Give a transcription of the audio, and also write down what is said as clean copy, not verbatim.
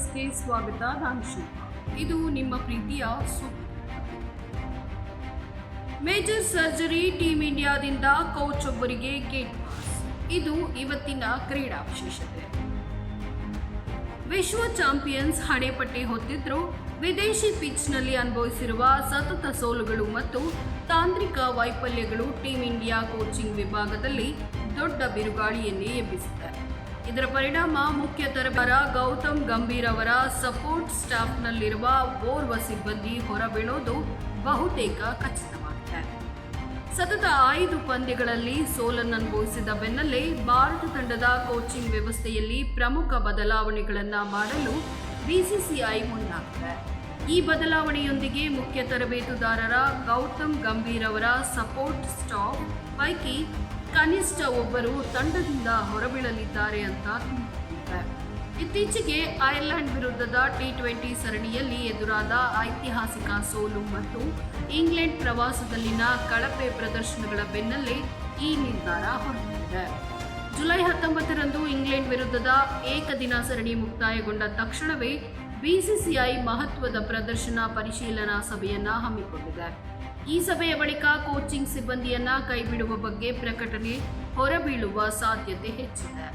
ನ್ಯೂಸ್ಗೆ ಸ್ವಾಗತ. ನಾನು ಶಿಲ್ಪಾ. ಇದು ನಿಮ್ಮ ಪ್ರೀತಿಯ ಸುದ್ದಿ. ಮೇಜರ್ ಸರ್ಜರಿ ಟೀಮ್ ಇಂಡಿಯಾದಿಂದ ಕೋಚ್ ಒಬ್ಬರಿಗೆ ಗೇಟ್ ಪಾಸ್. ಇದು ಇವತ್ತಿನ ಕ್ರೀಡಾ ವಿಶೇಷತೆ. ವಿಶ್ವ ಚಾಂಪಿಯನ್ಸ್ ಹಣೆಪಟ್ಟಿ ಹೊತ್ತಿದ್ರು ವಿದೇಶಿ ಪಿಚ್ನಲ್ಲಿ ಅನುಭವಿಸಿರುವ ಸತತ ಸೋಲುಗಳು ಮತ್ತು ತಾಂತ್ರಿಕ ವೈಫಲ್ಯಗಳು ಟೀಮ್ ಇಂಡಿಯಾ ಕೋಚಿಂಗ್ ವಿಭಾಗದಲ್ಲಿ ದೊಡ್ಡ ಬಿರುಗಾಳಿಯನ್ನೇ ಎಬ್ಬಿಸಿದೆ. ಇದರ ಪರಿಣಾಮ ಮುಖ್ಯ ತರಬೇತುದಾರ ಗೌತಮ್ ಗಂಭೀರ್ ಅವರ ಸಪೋರ್ಟ್ ಸ್ಟಾಫ್ನಲ್ಲಿರುವ ಓರ್ವ ಸಿಬ್ಬಂದಿ ಹೊರಬೀಳೋದು ಬಹುತೇಕ ಖಚಿತವಾಗಿದೆ. ಸತತ 5 ಪಂದ್ಯಗಳಲ್ಲಿ ಸೋಲನ್ನನುಭವಿಸಿದ ಬೆನ್ನಲ್ಲೇ ಭಾರತ ತಂಡದ ಕೋಚಿಂಗ್ ವ್ಯವಸ್ಥೆಯಲ್ಲಿ ಪ್ರಮುಖ ಬದಲಾವಣೆಗಳನ್ನು ಮಾಡಲು ಬಿಸಿಸಿಐ ಮುಂದಾಗಿದೆ. ಈ ಬದಲಾವಣೆಯೊಂದಿಗೆ ಮುಖ್ಯ ತರಬೇತುದಾರರ ಗೌತಮ್ ಗಂಭೀರ್ ಅವರ ಸಪೋರ್ಟ್ ಸ್ಟಾಫ್ ಪೈಕಿ ಕನಿಷ್ಠ ಒಬ್ಬರು ತಂಡದಿಂದ ಹೊರಬೀಳಲಿದ್ದಾರೆ ಅಂತ ತಿಳಿಸಿದೆ. ಇತ್ತೀಚೆಗೆ ಐರ್ಲೆಂಡ್ ವಿರುದ್ಧದ T20 ಸರಣಿಯಲ್ಲಿ ಎದುರಾದ ಐತಿಹಾಸಿಕ ಸೋಲು ಮತ್ತು ಇಂಗ್ಲೆಂಡ್ ಪ್ರವಾಸದಲ್ಲಿನ ಕಳಪೆ ಪ್ರದರ್ಶನಗಳ ಬೆನ್ನಲ್ಲೇ ಈ ನಿರ್ಧಾರ ಹೊರಬಿದ್ದಿದೆ. ಜುಲೈ 19ರಂದು ಇಂಗ್ಲೆಂಡ್ ವಿರುದ್ಧದ ಏಕದಿನ ಸರಣಿ ಮುಕ್ತಾಯಗೊಂಡ ತಕ್ಷಣವೇ ಬಿಸಿಸಿಐ ಮಹತ್ವದ ಪ್ರದರ್ಶನ ಪರಿಶೀಲನಾ ಸಭೆಯನ್ನ ಹಮ್ಮಿಕೊಂಡಿದೆ. ಈ ಸಭೆಯ ಬಳಿಕ ಕೋಚಿಂಗ್ ಸಿಬ್ಬಂದಿಯನ್ನ ಕೈಬಿಡುವ ಬಗ್ಗೆ ಪ್ರಕಟಣೆ ಹೊರಬೀಳುವ ಸಾಧ್ಯತೆ ಹೆಚ್ಚಿದೆ.